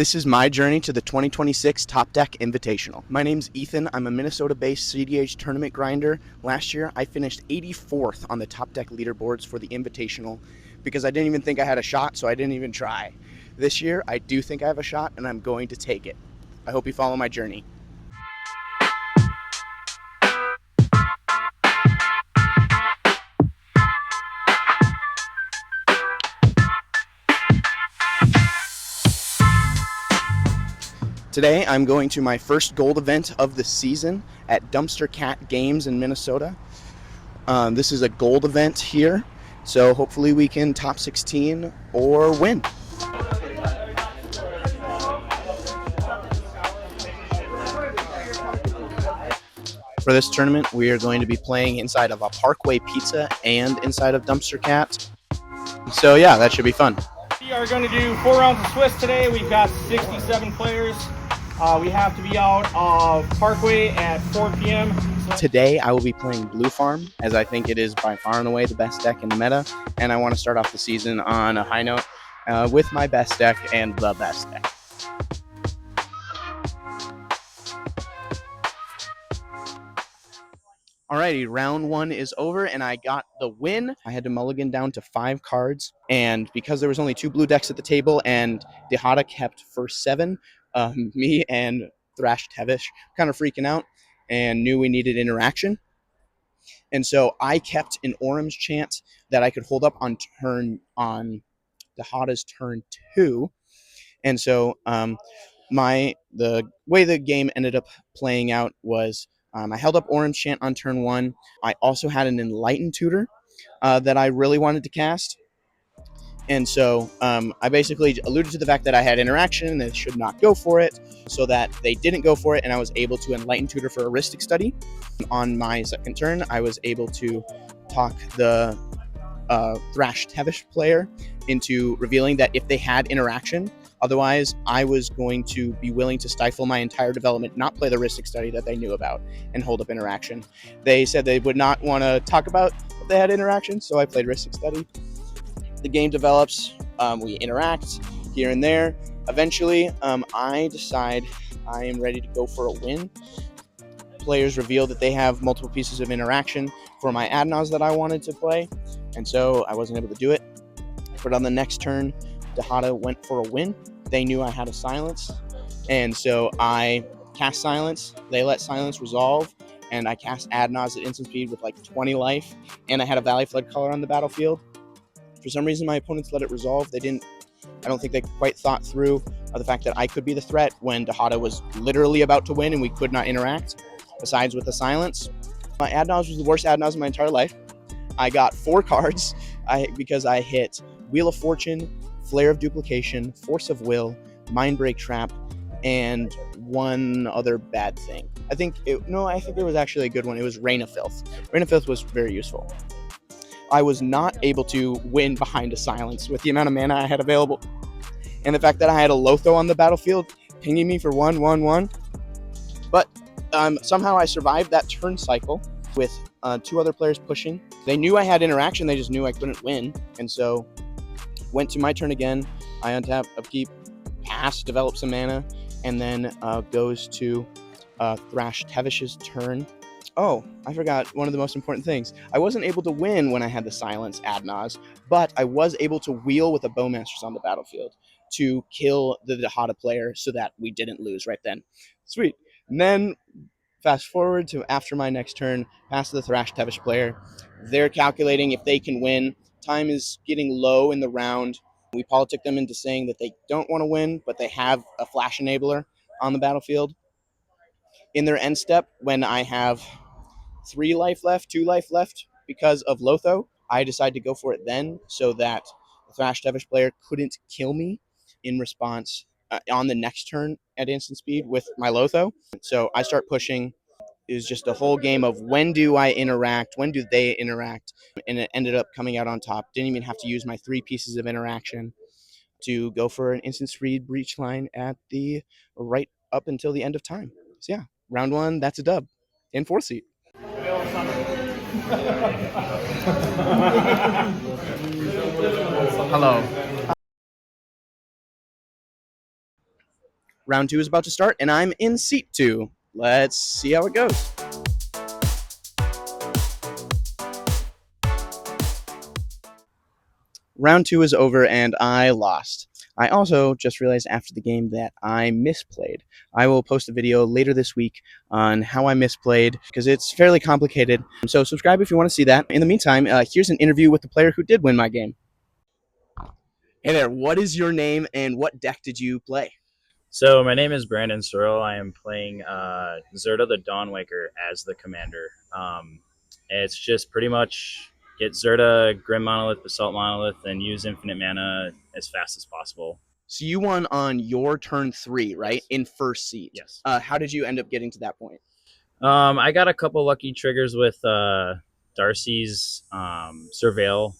This is my journey to the 2026 Top Deck Invitational. My name's Ethan. I'm a Minnesota-based CEDH tournament grinder. Last year, I finished 84th on the Top Deck leaderboards for the Invitational because I didn't even think I had a shot, so I didn't even try. This year, I do think I have a shot, and I'm going to take it. I hope you follow my journey. Today, I'm going to my first gold event of the season at Dumpster Cat Games in Minnesota. This is a gold event here, so hopefully we can top 16 or win. For this tournament, we are going to be playing inside of a Parkway Pizza and inside of Dumpster Cat. So yeah, that should be fun. We are going to do 4 rounds of Swiss today. We've got 67 players. We have to be out of Parkway at 4 p.m. Today I will be playing Blue Farm, as I think it is by far and away the best deck in the meta, and I want to start off the season on a high note with my best deck and the best deck. Alrighty, round 1 is over, and I got the win. I had to mulligan down to 5 cards, and because there was only 2 blue decks at the table, and Dehada kept first 7, me and Thrash Tevish kind of freaking out and knew we needed interaction. And so I kept an orange chant that I could hold up on Dehada's turn 2. And so the way the game ended up playing out was I held up Orange Chant on turn 1. I also had an Enlightened Tutor that I really wanted to cast. And so I basically alluded to the fact that I had interaction and they should not go for it, so that they didn't go for it, and I was able to Enlighten Tutor for Heuristic Study. On my second turn, I was able to talk the Thrash Tevish player into revealing that if they had interaction, otherwise I was going to be willing to stifle my entire development, not play the Heuristic Study that they knew about, and hold up interaction. They said they would not want to talk about if they had interaction, so I played Heuristic Study. The game develops, we interact here and there. Eventually, I decide I am ready to go for a win. Players reveal that they have multiple pieces of interaction for my Adnaz that I wanted to play, and so I wasn't able to do it. But on the next turn, Dehada went for a win. They knew I had a silence, and so I cast silence. They let silence resolve, and I cast Adnaz at instant speed with like 20 life, and I had a Valley Flood color on the battlefield. For some reason, my opponents let it resolve. I don't think they quite thought through the fact that I could be the threat when Dehada was literally about to win and we could not interact, besides with the silence. My Adnaz was the worst Adnaz in my entire life. I got 4 cards because I hit Wheel of Fortune, Flare of Duplication, Force of Will, Mindbreak Trap, and one other bad thing. I think there was actually a good one. It was Rain of Filth. Rain of Filth was very useful. I was not able to win behind a silence with the amount of mana I had available, and the fact that I had a Lotho on the battlefield pinging me for 1/1/1. But somehow I survived that turn cycle with 2 other players pushing. They knew I had interaction, they just knew I couldn't win, and so went to my turn again. I untap, upkeep, pass, develop some mana, and then goes to Thrash Tevish's turn. Oh, I forgot one of the most important things. I wasn't able to win when I had the silence Adnaz, but I was able to wheel with a Bowmasters on the battlefield to kill the Dehada player so that we didn't lose right then. Sweet. And then fast forward to after my next turn, pass to the Thrash Tevish player. They're calculating if they can win. Time is getting low in the round. We politic them into saying that they don't want to win, but they have a Flash Enabler on the battlefield. In their end step, when I have 2 life left because of Lotho, I decide to go for it then so that the Thrash Tevish player couldn't kill me in response on the next turn at instant speed with my Lotho. So I start pushing. It was just a whole game of when do I interact, when do they interact, and it ended up coming out on top. Didn't even have to use my 3 pieces of interaction to go for an instant speed breach line at the right up until the end of time. So yeah, round 1, that's a dub in 4th seat. Hello. Round 2 is about to start, and I'm in seat 2. Let's see how it goes. Round 2 is over, and I lost. I also just realized after the game that I misplayed. I will post a video later this week on how I misplayed because it's fairly complicated. So subscribe if you want to see that. In the meantime, here's an interview with the player who did win my game. Hey there, what is your name and what deck did you play? So my name is Brandon Searle. I am playing Zerta the Dawnwaker as the commander. It's just pretty much get Zerta, Grim Monolith, Basalt Monolith, and use infinite mana as fast as possible. So you won on your turn 3, right? Yes. In first seat. Yes. How did you end up getting to that point? I got a couple lucky triggers with Darcy's Surveil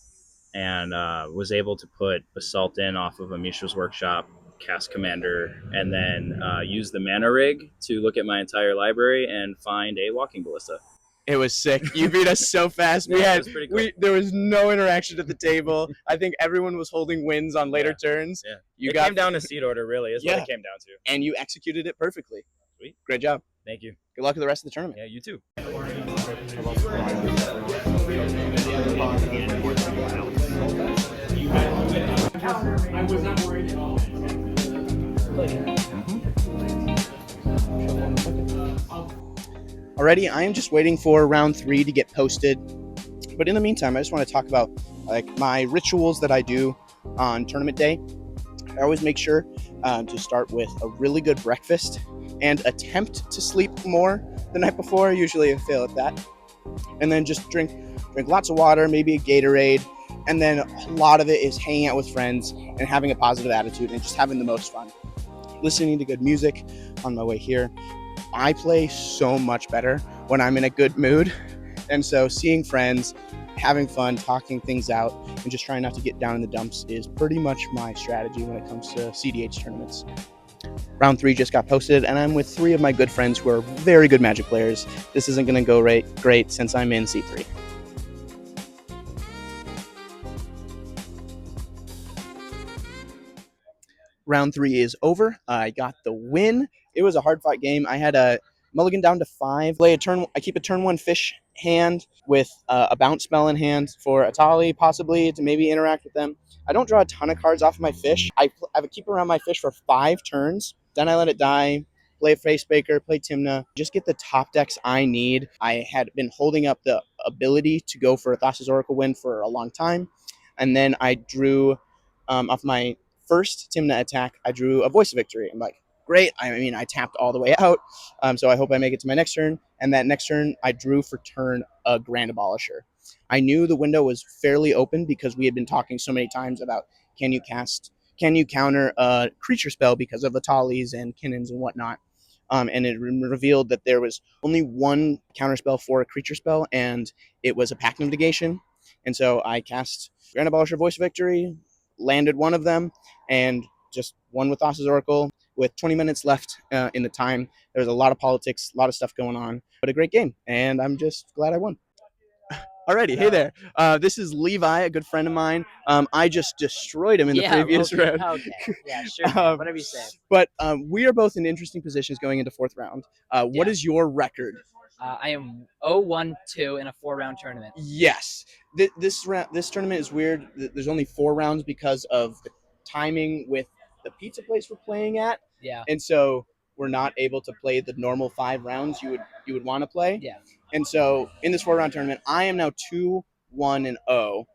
and was able to put Basalt in off of Amisha's Workshop, cast Commander, and then use the mana rig to look at my entire library and find a Walking Ballista. It was sick. You beat us so fast. There was no interaction at the table. I think everyone was holding wins on later turns. Yeah. It came down to seed order, really, is what it came down to. And you executed it perfectly. Sweet. Great job. Thank you. Good luck with the rest of the tournament. Yeah, you too. I was not worried at all. Alrighty, I am just waiting for round 3 to get posted. But in the meantime, I just want to talk about my rituals that I do on tournament day. I always make sure to start with a really good breakfast and attempt to sleep more the night before. Usually I fail at that. And then just drink lots of water, maybe a Gatorade. And then a lot of it is hanging out with friends and having a positive attitude and just having the most fun. Listening to good music on my way here. I play so much better when I'm in a good mood. And so seeing friends, having fun, talking things out, and just trying not to get down in the dumps is pretty much my strategy when it comes to CDH tournaments. Round 3 just got posted, and I'm with 3 of my good friends who are very good Magic players. This isn't going to go great since I'm in C3. Round 3 is over. I got the win. It was a hard-fought game. I had a mulligan down to 5. I keep a turn 1 fish hand with a bounce spell in hand for Atali, possibly, to maybe interact with them. I don't draw a ton of cards off of my fish. I keep around my fish for 5 turns. Then I let it die, play Facebaker, play Timna, just get the top decks I need. I had been holding up the ability to go for a Thassa's Oracle win for a long time. And then I drew off my first Timna attack, I drew a Voice of Victory. I'm like, great. I mean, I tapped all the way out. So I hope I make it to my next turn. And that next turn, I drew for turn a Grand Abolisher. I knew the window was fairly open because we had been talking so many times about can you counter a creature spell because of Atalis and Kinnons and whatnot. And it revealed that there was only one counter spell for a creature spell, and it was a Pact of Negation. And so I cast Grand Abolisher, Voice of Victory, landed one of them, and just won with Thassa's Oracle. With 20 minutes left in the time, there was a lot of politics, a lot of stuff going on, but a great game, and I'm just glad I won. Alrighty, hey there. This is Levi, a good friend of mine. I just destroyed him in the previous round. Okay, yeah, sure, whatever you say. But we are both in interesting positions going into 4th round. What is your record? I am 0-1-2 in a 4-round tournament. Yes. This tournament is weird. There's only 4 rounds because of the timing with the pizza place we're playing at. Yeah. And so we're not able to play the normal 5 rounds you would want to play. Yeah. And so in this 4-round tournament, I am now 2-1-0.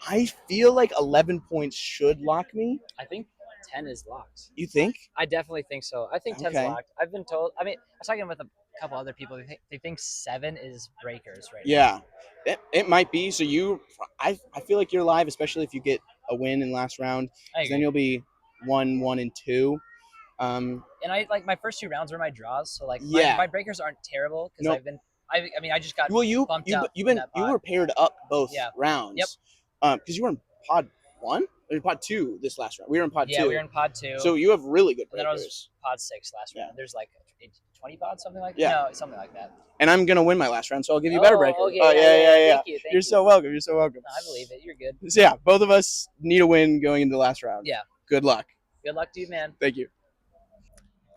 I feel like 11 points should lock me. I think 10 is locked. You think? I definitely think so. I think 10's Okay. locked. I've been told. I mean, I was talking with a couple other people. They think 7 is breakers right now. Yeah, it might be. So I feel like you're live, especially if you get a win in last round. Then you'll be 1-1-2. And I like my first 2 rounds were my draws, so like my breakers aren't terrible because I mean, I just got bumped up. You were paired up both rounds. Yep. Because you were in pod 1 or pod 2 this last round. We were in pod 2. Yeah, we were in pod 2. So you have really good breakers. And then I was pod 6 last round. There's like 20 pods, something like that. Yeah. No, something like that. And I'm gonna win my last round, so I'll give you better breakers. Okay, yeah. Thank you. You're so welcome. You're so welcome. No, I believe it. You're good. So yeah, both of us need a win going into the last round. Yeah. Good luck. Good luck to you, man. Thank you.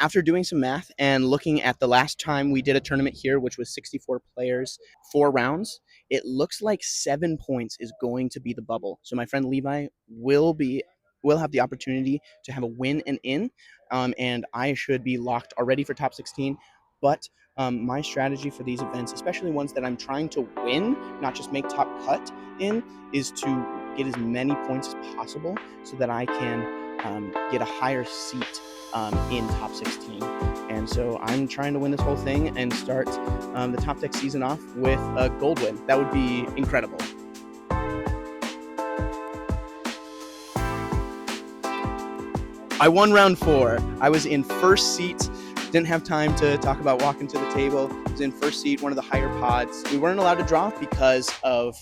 after doing some math and looking at the last time we did a tournament here, which was 64 players, 4 rounds, it looks like 7 points is going to be the bubble. So my friend Levi will have the opportunity to have a win and in, and I should be locked already for top 16. But my strategy for these events, especially ones that I'm trying to win, not just make top cut in, is to get as many points as possible so that I can get a higher seat in top 16. And so I'm trying to win this whole thing and start the Top Deck season off with a gold win. That would be incredible. I won round 4. I was in first seat. Didn't have time to talk about walking to the table. I was in first seat, one of the higher pods. We weren't allowed to draw because of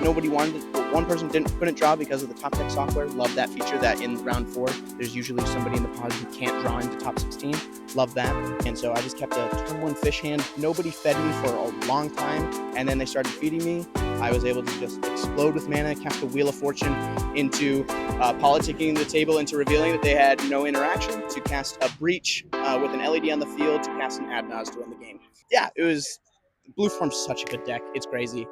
nobody wanted. One person couldn't draw because of the Top Deck software. Love that feature. That in round 4, there's usually somebody in the pod who can't draw into top 16. Love that. And so I just kept a turn 1 fish hand. Nobody fed me for a long time, and then they started feeding me. I was able to just explode with mana, cast a Wheel of Fortune into politicking the table, into revealing that they had no interaction, to cast a Breach with an LED on the field, to cast an Adnaz to win the game. Yeah, it was. Blue Form's such a good deck. It's crazy.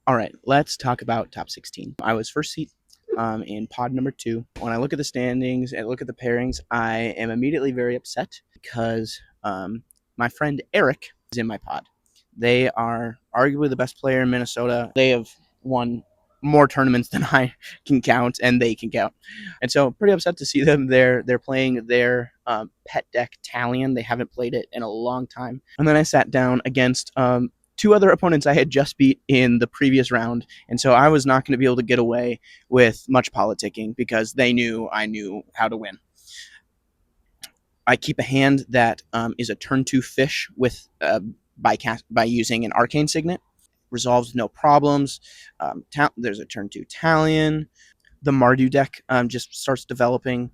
All right, let's talk about top 16. I was first seat in pod number 2. When I look at the standings and look at the pairings, I am immediately very upset because my friend Eric is in my pod. They are arguably the best player in Minnesota. They have won more tournaments than I can count, and they can count. And so pretty upset to see them. They're playing their pet deck Talion. They haven't played it in a long time. And then I sat down against 2 other opponents I had just beat in the previous round, and so I was not going to be able to get away with much politicking because they knew I knew how to win. I keep a hand that is a turn 2 fish with by using an Arcane Signet. Resolves no problems. There's a turn 2 Talion. The Mardu deck just starts developing.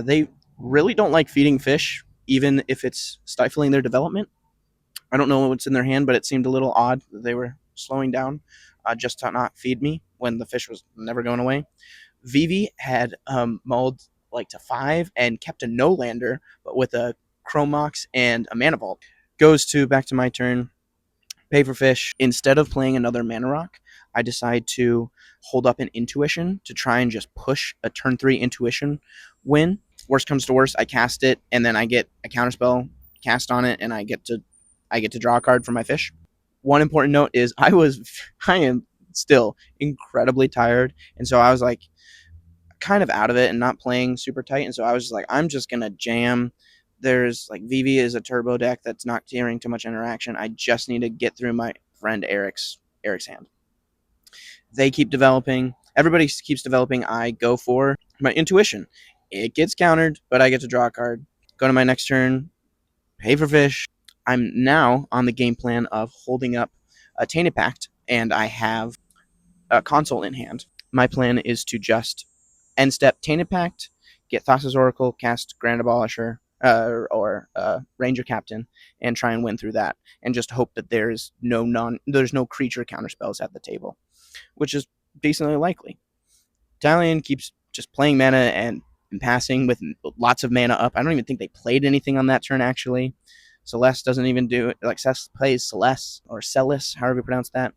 They really don't like feeding fish, even if it's stifling their development. I don't know what's in their hand, but it seemed a little odd that they were slowing down just to not feed me when the fish was never going away. Vivi had mulled like to 5 and kept a no-lander, but with a Chromox and a Mana Vault. Back to my turn. Pay for fish. Instead of playing another Mana Rock, I decide to hold up an Intuition to try and just push a turn 3 Intuition win. Worst comes to worst, I cast it, and then I get a counterspell cast on it, and I get to draw a card for my fish. One important note is I am still incredibly tired, and so I was like kind of out of it and not playing super tight, and so I was just like, I'm just gonna jam. There's like Vivi is a turbo deck that's not carrying too much interaction. I just need to get through my friend Eric's hand. They keep developing. Everybody keeps developing. I go for my Intuition. It gets countered, but I get to draw a card. Go to my next turn. Pay for fish. I'm now on the game plan of holding up a Tainted Pact, and I have a console in hand. My plan is to just end step Tainted Pact, get Thassa's Oracle, cast Grand Abolisher or Ranger Captain, and try and win through that, and just hope that there's no creature counterspells at the table, which is decently likely. Talion keeps just playing mana and passing with lots of mana up. I don't even think they played anything on that turn, actually. Celeste doesn't even do it. Like, Celeste plays Celeste, or Celis, however you pronounce that.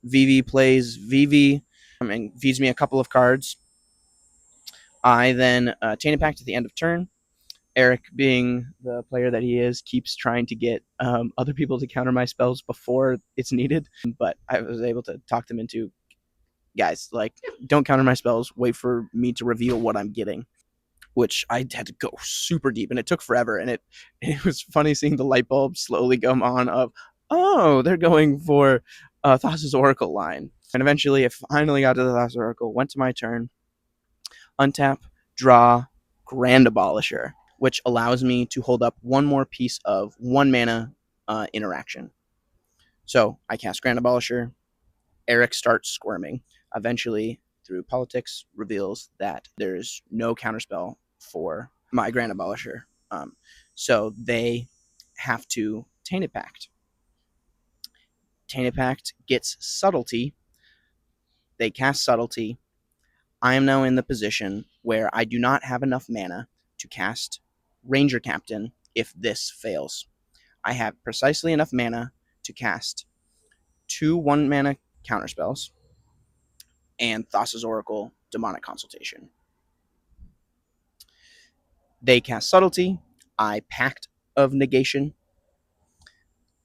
Vivi plays Vivi and feeds me a couple of cards. I then Tainted Pact at the end of turn. Eric, being the player that he is, keeps trying to get other people to counter my spells before it's needed. But I was able to talk them into, guys, like, don't counter my spells. Wait for me to reveal what I'm getting. Which I had to go super deep, and it took forever. And it was funny seeing the light bulb slowly come on of, oh, they're going for Thassa's Oracle line. And eventually, I finally got to the Thassa's Oracle, went to my turn, untap, draw, Grand Abolisher. which allows me to hold up one more piece of 1 mana interaction. So I cast Grand Abolisher. Eric starts squirming. Eventually, through politics, reveals that there's no counterspell for my Grand Abolisher. So they have to Tainted Pact. Tainted Pact gets Subtlety. They cast Subtlety. I am now in the position where I do not have enough mana to cast Ranger Captain if this fails. I have precisely enough mana to cast 2 1-mana counterspells and Thassa's Oracle, Demonic Consultation. They cast Subtlety. I Pact of Negation.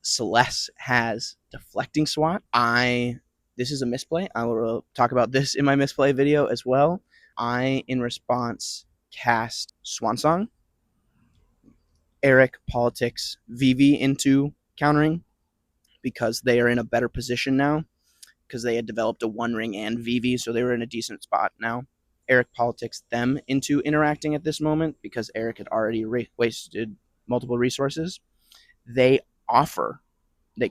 Celeste has Deflecting Swat. This is a misplay. I will talk about this in my misplay video as well. I, in response, cast Swansong. Eric politics Vivi into countering because they are in a better position now because they had developed a One Ring and Vivi, so they were in a decent spot now. Eric politics them into interacting at this moment because Eric had already wasted multiple resources. They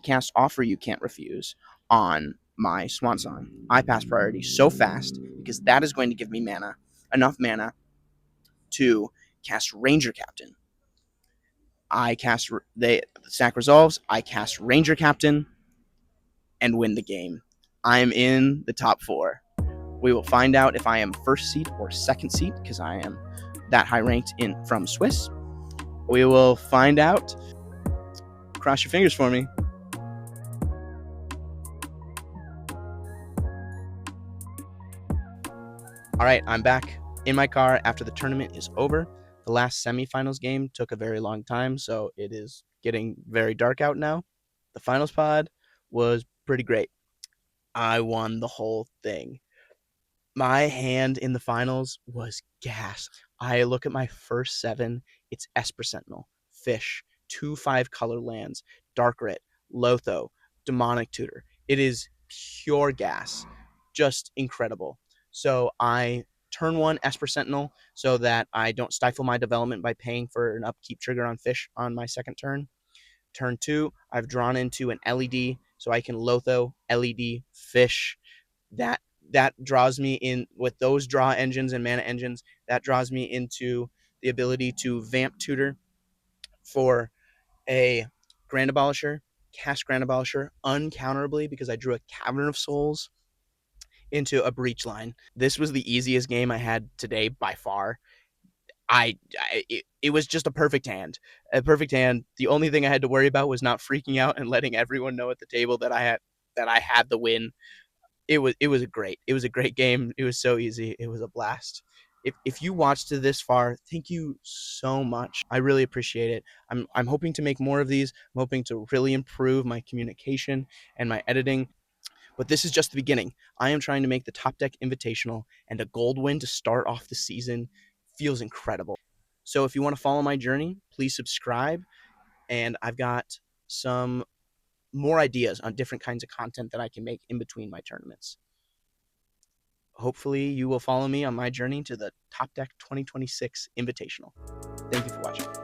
cast Offer You Can't Refuse on my Swansong. I pass priority so fast because that is going to give me enough mana to cast Ranger Captain. The stack resolves, I cast Ranger Captain and win the game. I am in the top 4. We will find out if I am first seed or second seed because I am that high ranked from Swiss. We will find out. Cross your fingers for me. All right, I'm back in my car after the tournament is over. The last semifinals game took a very long time, so it is getting very dark out now. The finals pod was pretty great. I won the whole thing. My hand in the finals was gas. I look at my first 7. It's Esper Sentinel, Fish, 2/5 color lands, Darkrit, Lotho, Demonic Tutor. It is pure gas. Just incredible. So I turn 1 Esper Sentinel so that I don't stifle my development by paying for an upkeep trigger on Fish on my second turn. Turn 2, I've drawn into an LED so I can Lotho, LED, Fish. That draws me in with those draw engines and mana engines. That draws me into the ability to Vamp Tutor for a Grand Abolisher, cast Grand Abolisher uncounterably because I drew a Cavern of Souls into a Breach line. This was the easiest game I had today by far. It was just a perfect hand. The only thing I had to worry about was not freaking out and letting everyone know at the table that I had the win. It was a great game. It was so easy. It was a blast. If you watched to this far, thank you so much. I really appreciate it. I'm hoping to make more of these. I'm hoping to really improve my communication and my editing. But this is just the beginning. I am trying to make the Top Deck Invitational, and a gold win to start off the season feels incredible. So if you want to follow my journey, please subscribe. And I've got some more ideas on different kinds of content that I can make in between my tournaments. Hopefully you will follow me on my journey to the Top Deck 2026 Invitational. Thank you for watching.